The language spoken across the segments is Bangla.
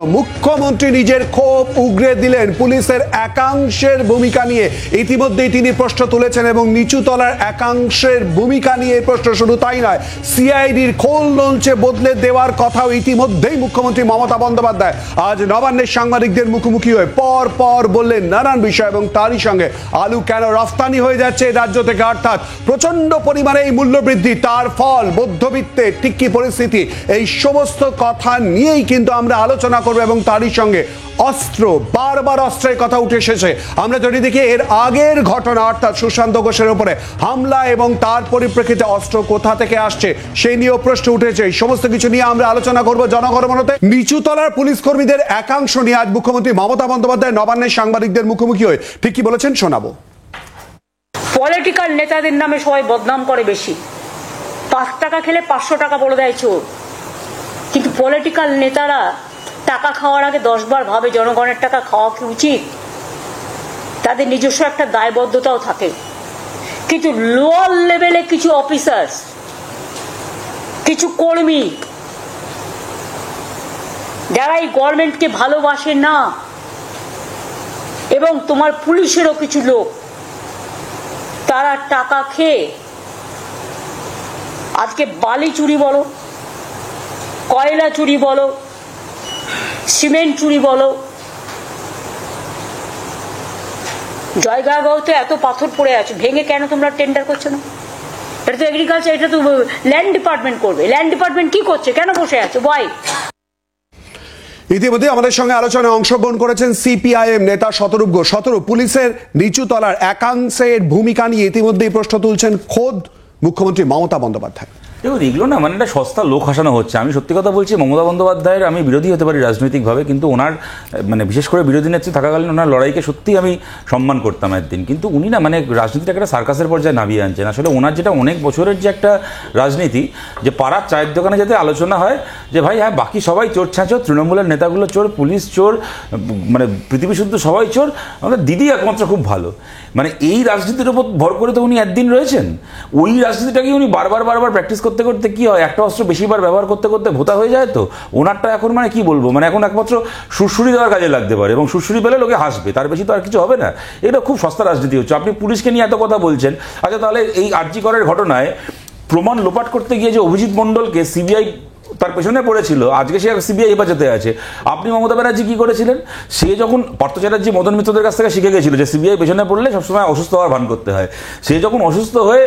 মুখ্যমন্ত্রী নিজের ক্ষোভ উগরে দিলেন পুলিশের একাংশের ভূমিকা নিয়ে। ইতিমধ্যেই তিনি প্রশ্ন তুলেছেন এবং নিচুতলার একাংশের ভূমিকা নিয়ে প্রশ্ন শুধু তাই নয়, সিআইডির খোল নলচে বদলে দেওয়ার কথাও ইতিমধ্যেই মুখ্যমন্ত্রী মমতা বন্দ্যোপাধ্যায় আজ নবান্নের সাংবাদিকদের মুখোমুখি হয়ে পর পর বললেন নানান বিষয় এবং তারই সঙ্গে আলু কেন রফতানি হয়ে যাচ্ছে রাজ্য থেকে, অর্থাৎ প্রচন্ড পরিমাণে এই মূল্যবৃদ্ধি, তার ফল মধ্যবিত্তের ঠিক কি পরিস্থিতি, এই সমস্ত কথা নিয়েই কিন্তু আমরা আলোচনা এবং তারই সঙ্গে অস্ত্র, বারবার অস্ত্রের কথা উঠে এসেছে। আমরা যদি দেখি এর আগের ঘটনা অর্থাৎ সুশান্ত ঘোষের উপরে হামলা এবং তার পরিপ্রেক্ষিতে অস্ত্র কোথা থেকে আসছে সেই নিয়েও প্রশ্ন উঠেছে। এই সমস্ত কিছু নিয়ে আমরা আলোচনা করব জনগণমনতে। নিচুতলার পুলিশ কর্মীদের একাংশ নিয়ে আজ মুখ্যমন্ত্রী মমতা বন্দ্যোপাধ্যায় নবান্নের সাংবাদিকদের মুখোমুখি হয়ে ঠিক কি বলেছেন শোনাবো। পলিটিক্যাল নেতাদের নামে সবাই বদনাম করে, বেশি 5 টাকা খেলে 500 টাকা বলে দেয় চোর, কিন্তু পলিটিক্যাল নেতারা টাকা খাওয়ার আগে 10 বার ভাবে জনগণের টাকা খাওয়া কি উচিত। তাদের নিজস্ব একটা দায়বদ্ধতাও থাকে, কিন্তু লোয়ার লেভেলে কিছু অফিসার্স, কিছু কর্মী যারা এই গভর্নমেন্টকে ভালোবাসে না, এবং তোমার পুলিশেরও কিছু লোক, তারা টাকা খেয়ে আজকে বালি চুরি বলো, কয়লা চুরি বলো, সিমেন্ট চুরি বলো, জয়গাঁওতে এত পাথর পড়ে আছে, ভেঙে কেন তোমরা টেন্ডার করছো না? এটা তো এগ্রিকালচার, এটা তো ল্যান্ড ডিপার্টমেন্ট করবে। ল্যান্ড ডিপার্টমেন্ট কি করছে, কেন বসে আছে? ওয়াই? ইতিমধ্যে আমাদের সঙ্গে আলোচনায় অংশগ্রহণ করেছেন সিপিআইএম নেতা শতরূপ ঘোষ। শতরূপ, পুলিশের নিচুতলার একাংশের ভূমিকা নিয়ে ইতিমধ্যেই প্রশ্ন তুলছেন খোদ মুখ্যমন্ত্রী মমতা বন্দ্যোপাধ্যায়। দেখুন, এগুলো না মানে একটা সস্তা লোক হাসানো হচ্ছে। আমি সত্যি কথা বলছি, মমতা বন্দ্যোপাধ্যায়ের আমি বিরোধী হতে পারি রাজনৈতিকভাবে, কিন্তু ওনার মানে বিশেষ করে বিরোধী নেত্রী থাকাকালীন ওনার লড়াইকে সত্যিই আমি সম্মান করতাম একদিন। কিন্তু উনি না মানে রাজনীতিটাকে একটা সার্কাসের পর্যায়ে নামিয়ে আনছেন। আসলে ওনার যেটা অনেক বছরের যে একটা রাজনীতি, যে পাড়ার চায়ের দোকানে যাতে আলোচনা হয় যে ভাই হ্যাঁ বাকি সবাই চোর ছাঁচোর, তৃণমূলের নেতাগুলো চোর, পুলিশ চোর, মানে পৃথিবী শুদ্ধ সবাই চোর, আমাদের দিদি একমাত্র খুব ভালো, মানে এই রাজনীতির উপর ভর করে তো উনি একদিন রয়েছেন। ওই রাজনীতিটাকে উনি বারবার প্র্যাকটিস করতে করতে কি হয়, একটা অস্ত্র বেশিবার ব্যবহার করতে করতে ভোতা হয়ে যায়। তো ওনারটা এখন মানে কি বলবো, মানে এখন একমাত্র সুরসুরি দেওয়ার কাজে লাগতে পারে, এবং সুরসুরি পেলে লোকে হাসবে, তার বেশি তো আর কিছু হবে না। এটা খুব সস্তা রাজনীতি হচ্ছে। আপনি পুলিশকে নিয়ে এত কথা বলছেন, আচ্ছা তাহলে এই আরজি করের ঘটনায় প্রমাণ লোপাট করতে গিয়ে যে অভিজিৎ মণ্ডলকে সিবিআই তার পেছনে পড়েছিল, আজকে সে সিবিআই হেফাজতে আছে। আপনি মমতা ব্যানার্জি কি করেছিলেন? সে যখন পার্থ চ্যাটার্জি মদন মিত্রদের কাছ থেকে শিখে গেছিল যে সিবিআই পেছনে পড়লে সবসময় অসুস্থ হওয়ার ভান করতে হয়, সে যখন অসুস্থ হয়ে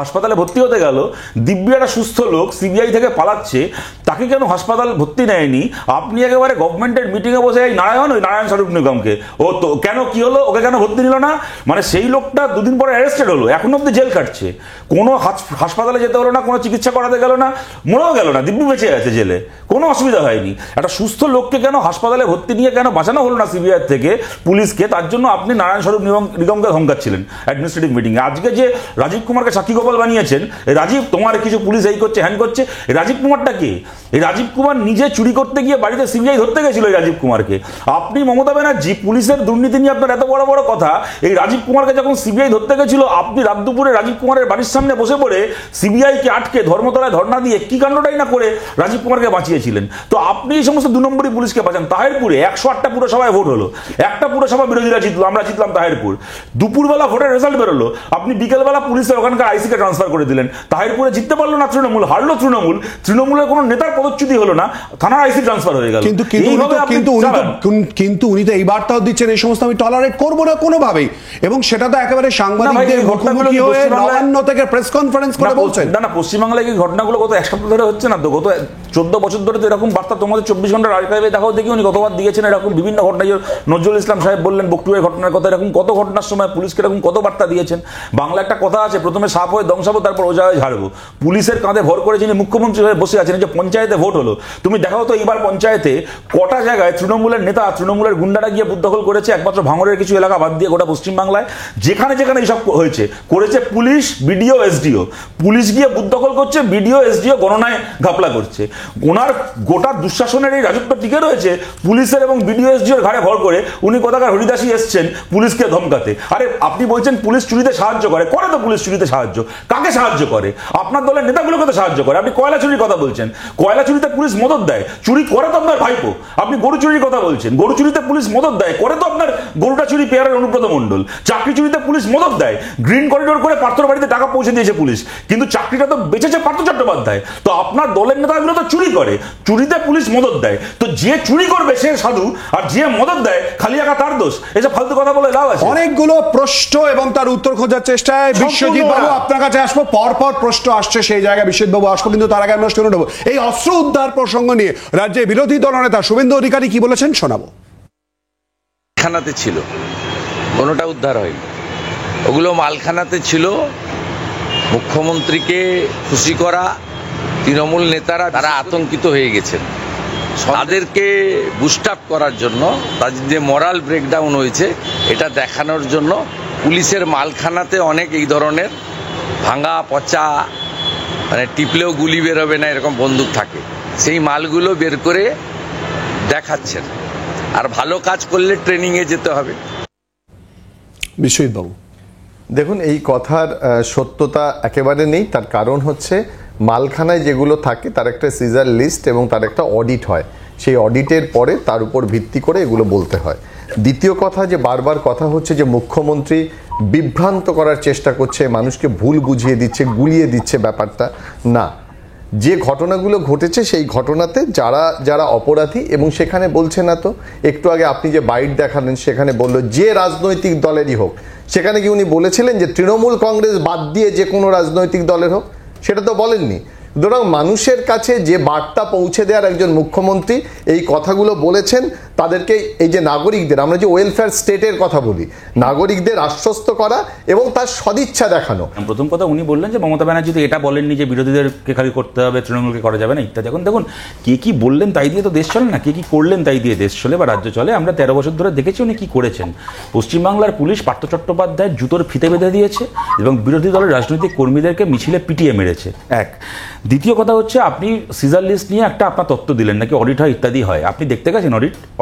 হাসপাতালে ভর্তি হতে গেল, দিব্যি একটা সুস্থ লোক সিবিআই থেকে পালাচ্ছে, তাকে কেন হাসপাতাল ভর্তি নেয়নি? আপনি একেবারে গভর্নমেন্টের মিটিংয়ে বসে এই নারায়ণ স্বরূপ নিগমকে ও তো কেন কি হলো, ওকে কেন ভর্তি নিল না? মানে সেই লোকটা 2 দিন পরে অ্যারেস্টেড হলো, এখন অব্দি জেল কাটছে, কোনো হাসপাতালে যেতে হলো না, কোনো চিকিৎসা করাতে গেল না, মরেও গেল না, দিব্যি বেঁচে আছে জেলে, কোনো অসুবিধা হয়নি। একটা সুস্থ লোককে কেন হাসপাতালে ভর্তি নিয়ে কেন বাঁচানো হলো না সিবিআই থেকে পুলিশকে? তার জন্য আপনি নারায়ণ স্বরূপ নিগমকে ধমকাচ্ছিলেন অ্যাডমিনিস্ট্রেটিভ মিটিংয়ে। আজকে যে রাজীব কুমারকে সাক্ষী গোপাল বানিয়েছেন, রাজীব তোমার কিছু পুলিশ এই করছে হ্যান করছে, রাজীব কুমারটা কে? এই রাজীব কুমার নিজে চুরি করতে গিয়ে বাড়িতে সিবিআই ধরতে গেছিল এই রাজীব কুমারকে। আপনি মমতা ব্যানার্জি পুলিশের দুর্নীতি নিয়ে আপনার এত বড় বড় কথা, এই রাজীব কুমারকে যখন সিবিআই ধরতে গেছিল আপনি রাত দুপুরে রাজীব কুমারের বাড়ির সামনে বসে পড়ে সিবিআইকে আটকে ধর্মতলায় ধর্ণা দিয়ে কি কাণ্ডটাই না করে রাজীব কুমারকে বাঁচিয়েছিলেন। তো আপনি এই সমস্ত 2 নম্বরই পুলিশকে বাঁচান। তাহেরপুরে 108টা পুরসভায় ভোট হলো, একটা পুরসভা বিরোধীরা জিতলো, আমরা জিতলাম তাহেরপুর। দুপুরবেলা ভোটের রেজাল্ট বেরোলো, আপনি বিকেলবেলা পুলিশের ওখানকার আইসিকে ট্রান্সফার করে দিলেন। তাহেরপুরে জিততে পারলো না তৃণমূল, হারলো তৃণমূল, তৃণমূলের কোনো নেতার পদচ্যুতি হলো না, থানার আইসি ট্রান্সফার হয়ে গেল। কিন্তু উনি তো এই বার্তাও দিচ্ছেন এই সমস্ত আমি টলারেট করবো না কোনোভাবেই, এবং সেটা তো একেবারে সাংবাদিকদের মুখোমুখি হয়ে নবান্ন থেকে প্রেস কনফারেন্স করে বলছেন। না পশ্চিমবাংলায় এই ঘটনাগুলো গত 1 সপ্তাহ ধরে হচ্ছে না তো, গত 14 বছর ধরে তো এরকম বার্তা তোমাদের 24 ঘন্টার আর্কাইভে দেখাও দেখি উনি কতবার দিয়েছেন এরকম বিভিন্ন ঘটনা। নজরুল ইসলাম সাহেব বললেন বকটুয়ের ঘটনার কথা, এরকম কত ঘটনার সময় পুলিশকে এরকম কত বার্তা দিয়েছেন। বাংলা একটা কথা আছে, প্রথমে সাপ হয়ে দংশাবো তারপর ওঝা হয়ে ঝাড়বো। পুলিশের কাঁধে ভর করে যিনি মুখ্যমন্ত্রী হয়ে বসে আছেন, যে পঞ্চায়েতে ভোট হলো, তুমি দেখাও তো এইবার পঞ্চায়েতে কটা জায়গায় তৃণমূলের নেতা, তৃণমূলের গুন্ডারা গিয়ে বুথ দখল করেছে, একমাত্র ভাঙড়ের কিছু এলাকা বাদ দিয়ে গোটা পশ্চিমবাংলায় যেখানে যেখানে এইসব হয়েছে করেছে পুলিশ, বিডিও, এসডিও। পুলিশ গিয়ে বুথ দখল করছে, বিডিও এসডিও গণনায় ঘাপলা করছে। ওনার গোটা দুঃশাসনের এই রাজত্ব টিকে রয়েছে পুলিশের এবং বিডিও এসডিওর ঘাড়ে ভর করে। উনি কোথাকার হরিদাসী এসছেন পুলিশকে ধমকাতে। আরে আপনি বলছেন পুলিশ চুরিতে সাহায্য করে তো পুলিশ চুরিতে সাহায্য, কাকে সাহায্য করে? আপনার দলের নেতাগুলোকে তো সাহায্য করে। আপনি কয়লা চুরির কথা বলছেন, কয়লা চুরিতে পুলিশ মদত দেয়, চুরি করে তো আপনার ভাইপো। আপনি গরু চুরির কথা বলছেন, গরু চুরিতে পুলিশ মদত দেয়, করে তো আপনার গরুটা চুরি পেয়ারের অনুব্রত মণ্ডল। চাকরি চুরিতে পুলিশ মদত দেয়, গ্রিন করিডোর করে পার্থর বাড়িতে টাকা পৌঁছে দিয়েছে পুলিশ, কিন্তু চাকরিটা তো বেঁচেছে পার্থ চট্টোপাধ্যায়। তো আপনার দলের নেতাগুলো তো চুরি করে, চুরিতে পুলিশ মদত দেয়। তো যে চুরি করবে সে সাধু, আর যে মদত দেয় খালি একা তার দোষ। এসব ফালতু কথা বলে লাভ আছে? অনেকগুলো প্রশ্ন এবং তার উত্তর খোঁজার চেষ্টায় বিশ্বজিৎ বাবু আপনার কাছে আসবো। পরপর প্রশ্ন আসছে, সেই জায়গায় বিশ্বজিৎ বাবু আসবো, কিন্তু তার আগে আমরা শুনে নেবো এই অস্ত্র উদ্ধার প্রসঙ্গ নিয়ে রাজ্যের বিরোধী দলনেতা শুভেন্দু অধিকারী কি বলেছেন, শোনাবো। মালখানাতে ছিল, কোনোটা উদ্ধার হয়নি। ওগুলো মালখানাতে ছিল। মুখ্যমন্ত্রীকে খুশি করা তৃণমূল নেতারা তারা আতঙ্কিত হয়ে গেছেন। তাদেরকে বুস্ট আপ করার জন্য, তাদের যে মরাল ব্রেকডাউন হয়েছে এটা দেখানোর জন্য পুলিশের মালখানাতে অনেক এই ধরনের ভাঙা পচা, মানে টিপলেও গুলি বেরোবে না এরকম বন্দুক থাকে, সেই মালগুলো বের করে দেখাচ্ছেন। আর ভালো কাজ করলে ট্রেনিংয়ে যেতে হবে। বিশ্বজিৎ বাবু, দেখুন, এই কথার সত্যতা একেবারে নেই। তার কারণ হচ্ছে মালখানায় যেগুলো থাকে তার একটা সিজার লিস্ট এবং তার একটা অডিট হয়। সেই অডিটের পরে তার উপর ভিত্তি করে এগুলো বলতে হয়। দ্বিতীয় কথা, যে বারবার কথা হচ্ছে যে মুখ্যমন্ত্রী বিভ্রান্ত করার চেষ্টা করছে, মানুষকে ভুল বুঝিয়ে দিচ্ছে, গুলিয়ে দিচ্ছে, ব্যাপারটা না। যে ঘটনাগুলো ঘটেছে সেই ঘটনাতে যারা যারা অপরাধী, এবং সেখানে বলছে না তো, একটু আগে আপনি যে বাইট দেখালেন সেখানে বললো যে রাজনৈতিক দলেরই হোক, সেখানে কি উনি বলেছিলেন যে তৃণমূল কংগ্রেস বাদ দিয়ে যে কোনো রাজনৈতিক দলের হোক? সেটা তো বলেননি। সুতরাং মানুষের কাছে যে বার্তা পৌঁছে দেওয়ার একজন মুখ্যমন্ত্রী এই কথাগুলো বলেছেন, তাদেরকে এই যে নাগরিকদের, আমরা যে ওয়েলফেয়ার স্টেটের কথা বলি, নাগরিকদের আশ্বস্ত করা এবং তার সদিচ্ছা দেখানো। প্রথম কথা উনি বললেন যে মমতা ব্যানার্জি তো এটা বলেননি যে বিরোধীদেরকে খালি করতে হবে, তৃণমূলকে করা যাবে না ইত্যাদি। এখন দেখুন, কে কি বললেন তাই দিয়ে তো দেশ চলে না, কে কি করলেন তাই দিয়ে দেশ চলে বা রাজ্য চলে। আমরা 13 বছর ধরে দেখেছি উনি কি করেছেন। পশ্চিমবাংলার পুলিশ পার্থ চট্টোপাধ্যায়ের জুতোর ফিতে বেঁধে দিয়েছে এবং বিরোধী দলের রাজনৈতিক কর্মীদেরকে মিছিলে পিটিয়ে মেরেছে, এক। দ্বিতীয় কথা হচ্ছে, আপনি সিজার লিস্ট নিয়ে একটা আপনার তথ্য দিলেন নাকি অডিট হয় ইত্যাদি হয়। আপনি দেখতে গেছেন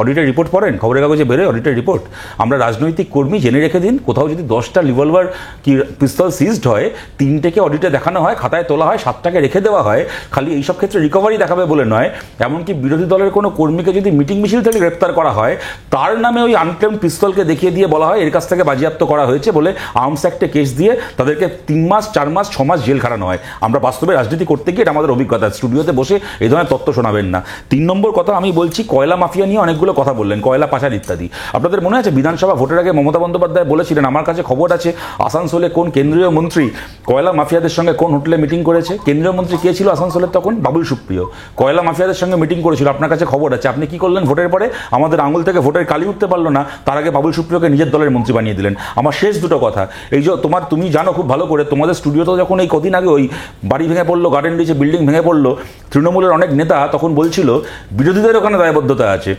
অডিটের রিপোর্ট পড়েন, খবরের কাগজে বেরোয় অডিটের রিপোর্ট। আমরা রাজনৈতিক কর্মী জেনে রেখে দিন, কোথাও যদি 10টা রিভলভার কি পিস্তল সিজড হয়, 3টেকে অডিটে দেখানো হয়, খাতায় তোলা হয়, 7টাকে রেখে দেওয়া হয়। খালি এইসব ক্ষেত্রে রিকভারি দেখাবে বলে নয়, এমনকি বিরোধী দলের কোনো কর্মীকে যদি মিটিং মিছিল থেকে গ্রেপ্তার করা হয়, তার নামে ওই আনক্লেমড পিস্তলকে দেখিয়ে দিয়ে বলা হয় এর কাছ থেকে বাজেয়াপ্ত করা হয়েছে বলে আর্মস অ্যাক্টে কেস দিয়ে তাদেরকে 3 মাস 4 মাস 6 মাস জেল খাটানো হয়। আমরা বাস্তবে রাজনীতি করতে গিয়ে এটা আমাদের অভিজ্ঞতা, স্টুডিওতে বসে এই ধরনের তথ্য শোনাবেন না। 3 নম্বর কথা আমি বলছি, কয়লা মাফিয়া নিয়ে অনেকগুলো কথা বললেন, কয়লা পাচার ইত্যাদি। আপনাদের মনে আছে বিধানসভা ভোটের আগে মমতা বন্দ্যোপাধ্যায় বলেছিলেন, আমার কাছে খবর আছে আসানসোলে কোন কেন্দ্রীয় মন্ত্রী কয়লা মাফিয়াদের সঙ্গে কোন হোটেলে মিটিং করেছে। কেন্দ্রীয় মন্ত্রী কে ছিল আসানসোলের তখন? বাবুল সুপ্রিয়। কয়লা মাফিয়াদের সঙ্গে মিটিং করেছিল, আপনার কাছে খবর আছে। আপনি কি করলেন? ভোটের পরে আমাদের আঙুল থেকে ভোটের কালি উঠতে পারলো না, তার আগে বাবুল সুপ্রিয়কে নিজের দলের মন্ত্রী বানিয়ে দিলেন। আমার শেষ দুটো কথা, এই যে তুমি জানো খুব ভালো করে, তোমাদের স্টুডিওতে যখন এই কদিন আগে ওই বাড়ি ভেঙে পড়লো, গার্ডেন রিচে বিল্ডিং ভেঙে পড়লো, তৃণমূলের অনেক নেতা তখন বলছিল বিরোধীদের ওখানে দায়বদ্ধতা আছে,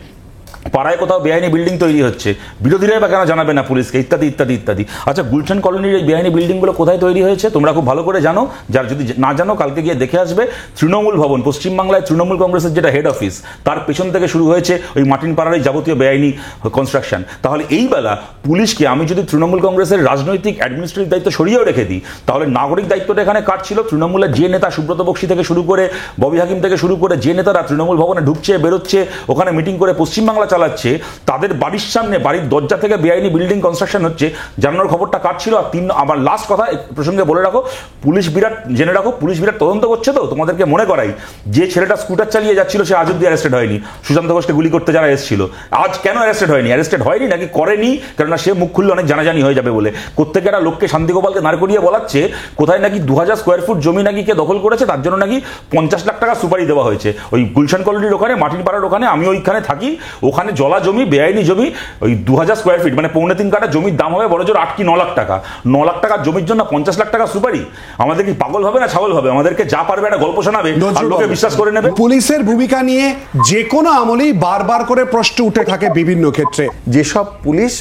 পাড়ায় কোথাও বেআইনি বিল্ডিং তৈরি হচ্ছে, বিরোধীরাই বা কেন জানাবে না পুলিশকে, ইত্যাদি ইত্যাদি ইত্যাদি। আচ্ছা, গুলশান কলোনির এই বেআইনি বিল্ডিংগুলো কোথায় তৈরি হয়েছে তোমরা খুব ভালো করে জানো। যার যদি না জানো কালকে গিয়ে দেখে আসবে, তৃণমূল ভবন, পশ্চিমবাংলায় তৃণমূল কংগ্রেসের যেটা হেড অফিস, তার পেছন থেকে শুরু হয়েছে ওই মাটিন পাড়ার এই যাবতীয় বেআইনি কনস্ট্রাকশন। তাহলে এই বেলা পুলিশকে আমি যদি তৃণমূল কংগ্রেসের রাজনৈতিক অ্যাডমিনিস্ট্রেটিভ দায়িত্ব সরিয়েও রেখে দিই, তাহলে নাগরিক দায়িত্বটা এখানে কার ছিল? তৃণমূলের যে নেতা সুব্রত বক্সী থেকে শুরু করে ববি হাকিম থেকে শুরু করে যে নেতারা তৃণমূল ভবনে ঢুকছে বেরোচ্ছে, ওখানে মিটিং করে পশ্চিমবাংলা চালাচ্ছে, তাদের বাড়ির সামনে বাড়ির দরজা থেকে বেআইনি বিল্ডিং কনস্ট্রাকশন হচ্ছে, জানানোর খবরটা কার ছিল? আর আমার লাস্ট কথা প্রসঙ্গে বলে রাখো, পুলিশ বিরাট জেনে রাখো, পুলিশ বিরাট তদন্ত করছে। তো তোমাদেরকে মনে করাই, যে ছেলেটা স্কুটার চালিয়ে যাচ্ছিল সে আজ অব্দি অ্যারেস্টেড হয়নি। সুশান্ত ঘোষকে গুলি করতে যারা এসেছিল, আজ কেন অ্যারেস্টেড হয়নি? অ্যারেস্টেড হয়নি নাকি করেনি, কেননা সে মুখ খুললে অনেক জানাজানি হয়ে যাবে বলে। প্রত্যেকে একটা লোককে, শান্তিগোপালকে দাঁড় করিয়ে বলাচ্ছে কোথায় নাকি 2000 স্কোয়ার ফুট জমি নাকি কে দখল করেছে, তার জন্য নাকি 50 লাখ টাকা সুপারি দেওয়া হয়েছে। ওই গুলশান কলোনির ওখানে, মাটির পাড়ার ওখানে, আমি ওইখানে থাকি, ওখানে জলা জমি, বেআইনি জমি, ওই 2000 স্কোয়ার ফিট মানে 3.25 কাঠা জমির দাম হবে বড় জোর 8 কি 9 লাখ টাকা। 9 লাখ টাকার জমির জন্য 50 লাখ টাকা সুপারি। আমাদের কি পাগল হবে না ছাগল হবে? আমাদেরকে যা পারবে একটা গল্প শোনাবে আর লোকে বিশ্বাস করে নেবে। পুলিশের ভূমিকা নিয়ে যে কোনো আমলেই বারবার করে প্রশ্ন উঠে থাকে বিভিন্ন ক্ষেত্রে। যেসব পুলিশ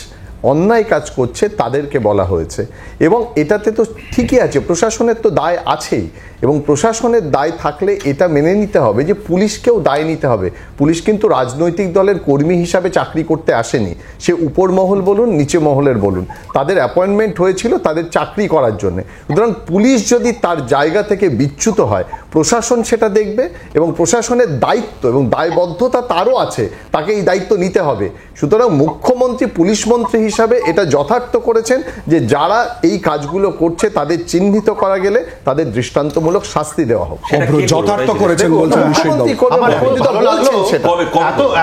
অন্যায় কাজ করছে তাদেরকে বলা হয়েছে। এবং এটাতে তো ঠিকই আছে, প্রশাসনের তো দায় আছেই, এবং প্রশাসনের দায় থাকলে এটা মেনে নিতে হবে যে পুলিশকেও দায় নিতে হবে। পুলিশ কিন্তু রাজনৈতিক দলের কর্মী হিসাবে চাকরি করতে আসেনি, সে উপর মহল বলুন নিচে মহলের বলুন, তাদের অ্যাপয়েন্টমেন্ট হয়েছিল তাদের চাকরি করার জন্য। সুতরাং পুলিশ যদি তার জায়গা থেকে বিচ্যুত হয়, প্রশাসন সেটা দেখবে, এবং প্রশাসনের দায়িত্ব এবং দায়বদ্ধতা তারও আছে, তাকে এই দায়িত্ব নিতে হবে। সুতরাং মুখ্যমন্ত্রী পুলিশ মন্ত্রী হিসাবে এটা যথার্থ করেছেন যে যারা এই কাজগুলো করছে তাদের চিহ্নিত করা গেলে তাদের দৃষ্টান্তমূলক শাস্তি দেওয়া হোক। অভ্র যথার্থ করেছেন বলছেন মুখ্যমন্ত্রী করবেন, আমার মুখ্যমন্ত্রী তো ভালো লাগলো, বলছেন সেটা।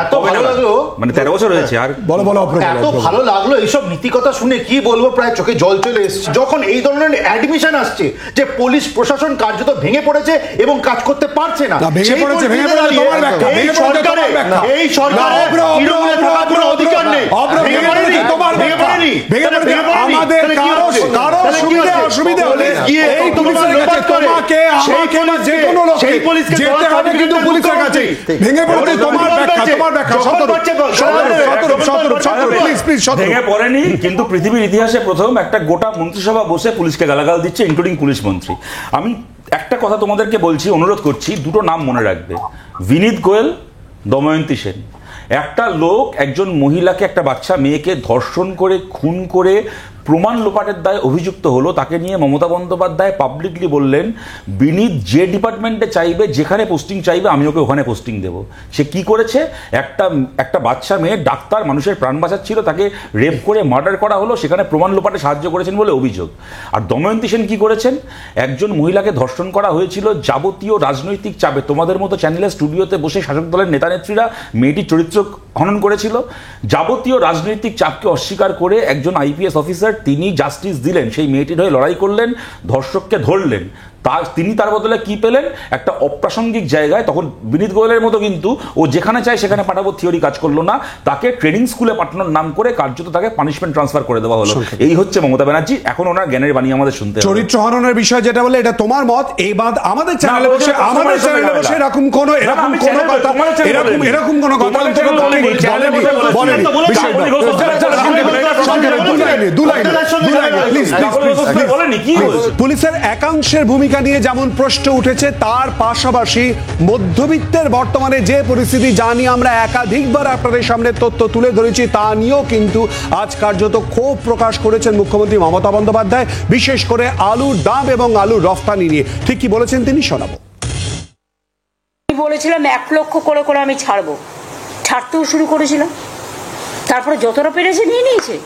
এত ভালো লাগলো, মানে 13 বছর হয়েছে আর বলো অভ্র, এত ভালো লাগলো এইসব নীতিকথা শুনে, কি বলবো, প্রায় চোখে জল চলে এসেছে যখন এই ধরনের অ্যাডমিশন আসছে যে পুলিশ প্রশাসন কার্যত ভেঙে পড়েছে এবং কাজ করতে পারছে না। না, ভেঙে সেই পড়েছে, পরিস্থিতিতে ভেঙে পড়েছে, তোমার ব্যাখ্যা, এই ভেঙে পড়েছে, সরকারে তোমার ব্যাখ্যা। এই সরকারে না, অভ্র, অভ্র, তৃণমূলে অভ্র, থাকার কোনো অভ্র, অধিকার নেই। অভ্র, ভেঙে ভেঙে পড়েনি, পড়েছে, তোমার ভেঙে ব্যাখ্যা। পড়েনি, ভেঙে পড়েছে, ভেঙে পড়েনি। আমাদের তাহলে কি কারো হচ্ছে? কারো তাহলে কি সুবিধা হচ্ছে? অসুবিধা হলে গিয়ে এই পুলিশের কাছে তোমাকে আমাকে না যে কোনো লোককে যেতে হবে কিন্তু পুলিশের কাছে। ভেঙে পড়েছে, তোমার ব্যাখ্যা, তোমার ব্যাখ্যা। প্লিজ ভেঙে পড়েনি, কিন্তু পৃথিবীর ইতিহাসে প্রথম একটা গোটা মন্ত্রিসভা বসে পুলিশকে গালাগাল দিচ্ছে, ইনক্লুডিং পুলিশ মন্ত্রী। আমি একটা কথা তোমাদেরকে বলছি, অনুরোধ করছি, দুটো নাম মনে রাখবে, বিনীত গোয়েল, দময়ন্তী সেন। একটা লোক একজন মহিলাকে, একটা বাচ্চা মেয়েকে ধর্ষণ করে খুন করে প্রমাণ লোপাটের দায়ে অভিযুক্ত হলো, তাকে নিয়ে মমতা বন্দ্যোপাধ্যায় পাবলিকলি বললেন বিনীত যে ডিপার্টমেন্টে চাইবে, যেখানে পোস্টিং চাইবে আমি ওকে ওখানে পোস্টিং দেব। সে কি করেছে? একটা বাচ্চা মেয়ে ডাক্তার, মানুষের প্রাণ বাঁচাচ্ছিল, তাকে রেপ করে মার্ডার করা হলো, সেখানে প্রমাণ লোপাটে সাহায্য করেছেন বলে অভিযোগ। আর দময়ন্তী সেন কি করেছেন? একজন মহিলাকে ধর্ষণ করা হয়েছিল, যাবতীয় রাজনৈতিক চাপে তোমাদের মতো চ্যানেলের স্টুডিওতে বসে শাসক দলের নেতা নেত্রীরা মেয়েটির চরিত্র খনন করেছিল, যাবতীয় রাজনৈতিক চাপকে অস্বীকার করে একজন আইপিএস অফিসার তিনি জাস্টিস দিলেন, সেই মেয়েটির হয়ে লড়াই করলেন, ধর্ষককে ধরলেন, তিনি তার বদলে কি পেলেন? একটা অপ্রাসঙ্গিক জায়গায়, তখন বিনীত গোয়েলের মতো কিন্তু ও যেখানে চায় সেখানে পাঠাবো থিওরি কাজ করলো না, তাকে ট্রেনিং স্কুলে পাঠানোর নাম করে কার্যত তাকে পানিশমেন্ট ট্রান্সফার করে দেওয়া হলো। এই হচ্ছে মমতা ব্যানার্জি। এখন ওনার জ্ঞানের বাণী আমাদের শুনতে হবে। চরিত্র হননের বিষয় যেটা বলে এটা তোমার মত, এই বাদ আমাদের চ্যানেলে বসে এরকম কোনো কথা পুলিশের একাংশের ভূমিকা নিয়ে যেমন প্রশ্ন উঠেছে, তার পাশাপাশি মধ্যবিত্তের বর্তমানে যে পরিস্থিতি, যা নিয়ে আমরা একাধিকবার আপনাদের সামনে তথ্য তুলে ধরেছি, তা নিয়েও কিন্তু আজ কার্যত ক্ষোভ প্রকাশ করেছেন মুখ্যমন্ত্রী মমতা বন্দ্যোপাধ্যায়, বিশেষ করে আলুর দাম এবং আলুর রফতানি নিয়ে। ঠিক কি বলেছেন তিনি, শোনাবো। আমি বলেছিলাম 1 লক্ষ করে করে আমি ছাড়বো, ছাড়তেও শুরু করেছিলাম, তারপরে যতটা পেরেছে নিয়ে নিয়েছে।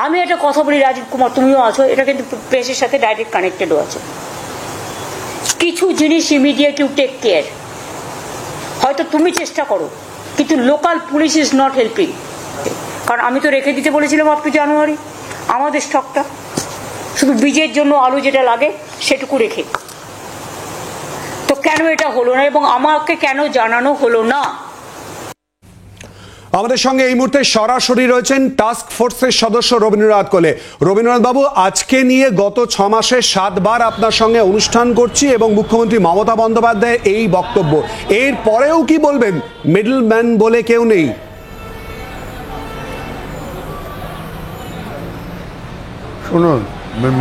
আমি একটা কথা বলি, রাজীব কুমার তুমিও আছো, এটা কিন্তু প্রেসের সাথে ডাইরেক্ট কানেক্টেডও আছে। কিছু জিনিস ইমিডিয়েট ইউ টেক কেয়ার, হয়তো তুমি চেষ্টা করো, কিন্তু local police is not helping. কারণ আমি তো রেখে দিতে বলেছিলাম আপ টু জানুয়ারি আমাদের স্টকটা, শুধু বীজের জন্য আলু যেটা লাগে সেটুকু রেখে। তো কেন এটা হলো না এবং আমাকে কেন জানানো হলো না? আমাদের সঙ্গে এই মুহূর্তে সরাসরি রয়েছেন টাস্ক ফোর্সের সদস্য রবীন্দ্রনাথ কোলে। রবীন্দ্রনাথ বাবু, আজকে নিয়ে গত 6 মাসে 7 বার আপনার সঙ্গে অনুষ্ঠান করছি এবং মুখ্যমন্ত্রী মমতা বন্দ্যোপাধ্যায়ের এই বক্তব্য, এর পরেও কি বলবেন? মিডলম্যান বলে কেউ নেই। শুনুন,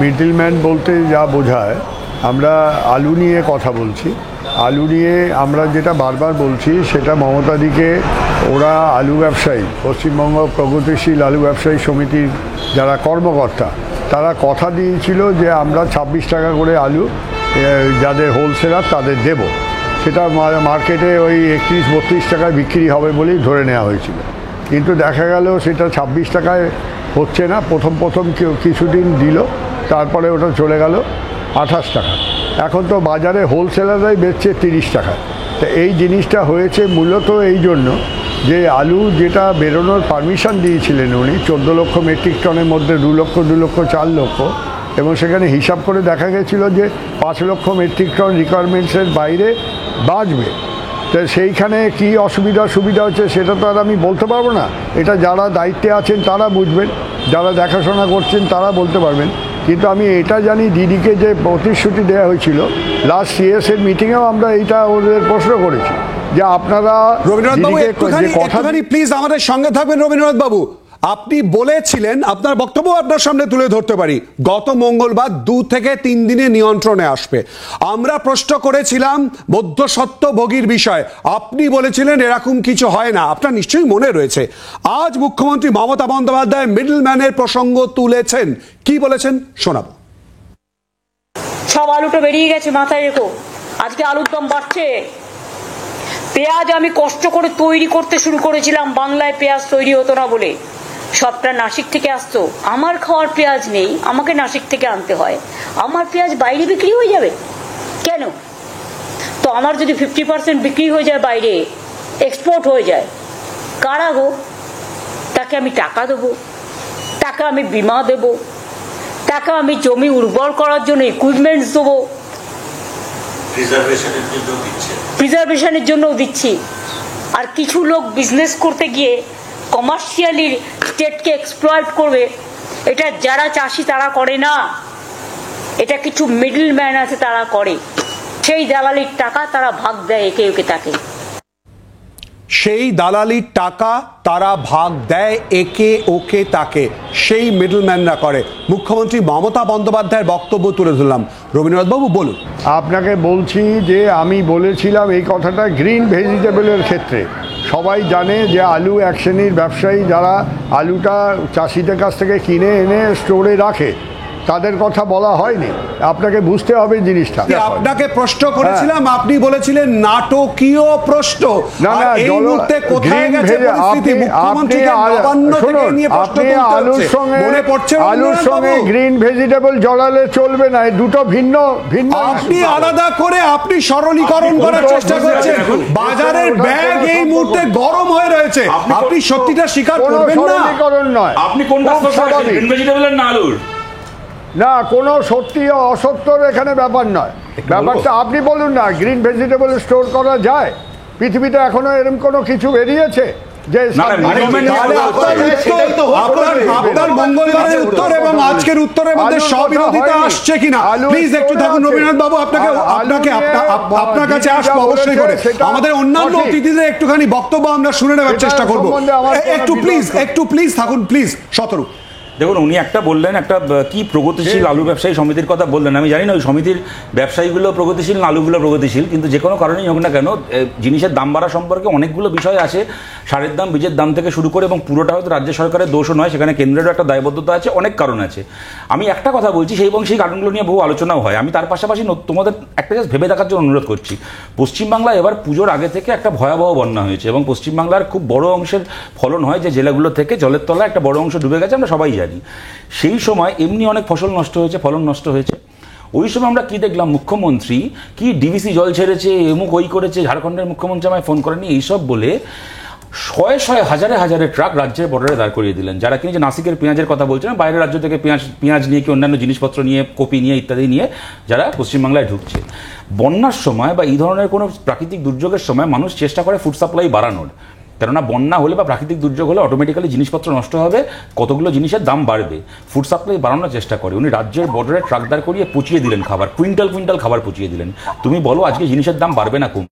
মিডলম্যান বলতে যা বোঝায়, আমরা আলু নিয়ে কথা বলছি। আলু নিয়ে আমরা যেটা বারবার বলছি সেটা মমতাদিকে, ওরা আলু ব্যবসায়ী, পশ্চিমবঙ্গ প্রগতিশীল আলু ব্যবসায়ী সমিতির যারা কর্মকর্তা, তারা কথা দিয়েছিল যে আমরা 26 টাকা করে আলু যাদের হোলসেলার তাদের দেব। সেটা মার্কেটে ওই 31-32 টাকায় বিক্রি হবে বলেই ধরে নেওয়া হয়েছিল, কিন্তু দেখা গেল সেটা 26 টাকায় হচ্ছে না। প্রথম কিছুদিন দিল, তারপরে ওটা চলে গেল 28 টাকা। এখন তো বাজারে হোলসেলাররাই বেচছে 30 টাকায়। তো এই জিনিসটা হয়েছে মূলত এই জন্য যে আলু যেটা বেরোনোর পারমিশন দিয়েছিলেন উনি 14 লক্ষ মেট্রিক টনের মধ্যে 2 লক্ষ 4 লক্ষ, এবং সেখানে হিসাব করে দেখা গেছিল যে 5 লক্ষ মেট্রিক টন রিকোয়ারমেন্টসের বাইরে বাঁচবে। তো সেইখানে কী সুবিধা হচ্ছে সেটা তো আর আমি বলতে পারবো না, এটা যারা দায়িত্বে আছেন তারা বুঝবেন, যারা দেখাশোনা করছেন তারা বলতে পারবেন। কিন্তু আমি এটা জানি, দিদিকে যে প্রতিশ্রুতি দেওয়া হয়েছিল লাস্ট সিএসের মিটিংয়েও আমরা এইটা ওদের প্রশ্ন করেছি যে আপনারা রবীন্দ্রনাথ বাবু একটুখানি প্লিজ আমাদের সঙ্গে থাকবেন। রবীন্দ্রনাথ বাবু, আপনি বলেছিলেন, আপনার বক্তব্য আপনার সামনে তুলে ধরতে পারি, গত মঙ্গলবার 2 থেকে 3 দিনে নিয়ন্ত্রণে আসবে। আমরা প্রশ্ন করেছিলাম মধ্যস্বত্বভোগীর বিষয়, আপনি বলেছিলেন এরকম কিছু হয় না। আপনার নিশ্চয়ই মনে রয়েছে। আজ মুখ্যমন্ত্রী মমতা বন্দ্যোপাধ্যায় মিডলম্যানের প্রসঙ্গ তুলেছেন। কি বলেছেন শোনাবো। সব আলুটা বেরিয়ে গেছে, মাথায় রেখো। আজকে আলুর দাম বাড়ছে। পেঁয়াজ আমি কষ্ট করে তৈরি করতে শুরু করেছিলাম, বাংলায় পেঁয়াজ তৈরি হতো না বলে। সবটা নাসিক থেকে আসতো। আমার খাওয়ার পেঁয়াজ নেই, আমাকে নাসিক থেকে আনতে হয়। আমার পেঁয়াজ বাইরে বিক্রি হয়ে যাবে কেন? তো আমার যদি 50% বিক্রি হয়ে যায়, বাইরে এক্সপোর্ট হয়ে যায়, কারা গো? তাকে আমি টাকা দেবো, টাকা আমি বিমা দেবো, টাকা আমি জমি উর্বর করার জন্য ইকুইপমেন্টস দেবো, প্রিজার্ভেশনের জন্য দিচ্ছি। আর কিছু লোক বিজনেস করতে গিয়ে কমার্শিয়ালি স্টেটকে এক্সপ্লয়েট করবে। এটা যারা চাষি তারা করে না, এটা কিছু মিডল ম্যান আছে তারা করে। সেই দালালির টাকা তারা ভাগ দেয় একে একে তাকে। সেই দালালির টাকা তারা ভাগ দেয় একে ওকে তাকে, সেই মিডলম্যানরা করে। মুখ্যমন্ত্রী মমতা বন্দ্যোপাধ্যায়ের বক্তব্য তুলে ধরলাম। রবীন্দ্রনাথবাবু বলুন। আপনাকে বলছি যে আমি বলেছিলাম এই কথাটা গ্রিন ভেজিটেবলের ক্ষেত্রে। সবাই জানে যে আলু এক শ্রেণীর ব্যবসায়ী যারা আলুটা চাষিদের কাছ থেকে কিনে এনে স্টোরে রাখে, তাদের কথা বলা হয়নি। আপনাকে বুঝতে হবে জিনিসটা। আপনাকে প্রশ্ন করেছিলাম, আপনি বলেছিলেন নাটকীয় প্রশ্ন। না না, এই মুহূর্তে কোথায় গেছে পরিস্থিতি? মুখ্যমন্ত্রীকে নবান্ন থেকে নিয়ে প্রশ্ন তুলতে হচ্ছে। মনে পড়ছে আলুর সঙ্গে গ্রিন ভেজিটেবল জড়ালে চলবে না, এই দুটো ভিন্ন ভিন্ন। আপনি আলাদা করে আপনি সরলীকরণ করার চেষ্টা করছেন। বাজারের ব্যাগ এই মুহূর্তে গরম হয়ে রয়েছে, আপনি সত্যিটা স্বীকার করবেন না। সরলীকরণ নয়, আপনি কোনটা গ্রিন ভেজিটেবলের না আলুর? না, কোনো সত্যি অসত্যর এখানে ব্যাপার নয়। ব্যাপারটা আপনি বলুন না, গ্রিন ভেজিটেবল স্টোর করা যায়? পৃথিবীতে এখনো এরকম কোনো কিছু বেরিয়েছে যে আপনার মঙ্গলবারের উত্তর এবং আজকের উত্তরের মধ্যে সবিরোধিতা আসছে কিনা প্লিজ একটু থাকুন। রবীন্দ্রনাথ বাবু, আপনার কাছে আসবো অবশ্যই করে। আমাদের অন্যান্য অতিথিদের একটুখানি বক্তব্য আমরা শুনে নেওয়ার চেষ্টা করবো। একটু প্লিজ থাকুন, প্লিজ। শতরূপ, দেখুন, উনি একটা বললেন, একটা কি প্রগতিশীল আলু ব্যবসায়ী সমিতির কথা বললেন। আমি জানি না ওই সমিতির ব্যবসায়ীগুলো প্রগতিশীল না আলুগুলো প্রগতিশীল, কিন্তু যে কোনো কারণেই হোক না কেন জিনিসের দাম বাড়া সম্পর্কে অনেকগুলো বিষয় আছে। সারের দাম, বীজের দাম থেকে শুরু করে, এবং পুরোটা হয়তো রাজ্য সরকারের দোষও নয়, সেখানে কেন্দ্রেরও একটা দায়বদ্ধতা আছে, অনেক কারণ আছে। আমি একটা কথা বলছি, সেই কারণগুলো নিয়ে বহু আলোচনাও হয়। আমি তার পাশাপাশি তোমাদের একটা জাস্ট ভেবে দেখার জন্য অনুরোধ করছি। পশ্চিমবাংলায় এবার পুজোর আগে থেকে একটা ভয়াবহ বন্যা হয়েছে, এবং পশ্চিমবাংলার খুব বড় অংশের ফলন হয় যে জেলাগুলো থেকে জলের তলায় একটা বড় অংশ ডুবে গেছে, আমরা সবাই জানি। সেই সময় এমনি অনেক ফসল নষ্ট হয়েছে, ফলন নষ্ট হয়েছে। ওই সময় আমরা কি দেখলাম, মুখ্যমন্ত্রী কি ডিভিসি জল ছেড়েছে, এমুক ওই করেছে, ঝাড়খণ্ডের মুখ্যমন্ত্রী আমায় ফোন করেনি, এইসব বলে শয়ে হাজারে ট্রাক রাজ্যের বর্ডারে দাঁড় করিয়ে দিলেন। যারা কিনা যে নাসিকের পেঁয়াজের কথা বলছেন, বাইরের রাজ্য থেকে পেঁয়াজ নিয়ে, কি অন্যান্য জিনিসপত্র নিয়ে, কপি নিয়ে ইত্যাদি নিয়ে যারা পশ্চিমবাংলায় ঢুকছে। বন্যার সময় বা এই ধরনের কোনো প্রাকৃতিক দুর্যোগের সময় মানুষ চেষ্টা করে ফুড সাপ্লাই বাড়ানোর, কেননা বন্যা হলে বা প্রাকৃতিক দুর্যোগ হলে অটোমেটিক্যালি জিনিসপত্র নষ্ট হবে, কতগুলো জিনিসের দাম বাড়বে, ফুড সাপ্লাই বাড়ানোর চেষ্টা করে। উনি রাজ্যের বর্ডারে ট্রাক দাঁড় করিয়ে পচিয়ে দিলেন খাবার, কুইন্টাল খাবার পচিয়ে দিলেন। তুমি বলো আজকে জিনিসের দাম বাড়বে না কম?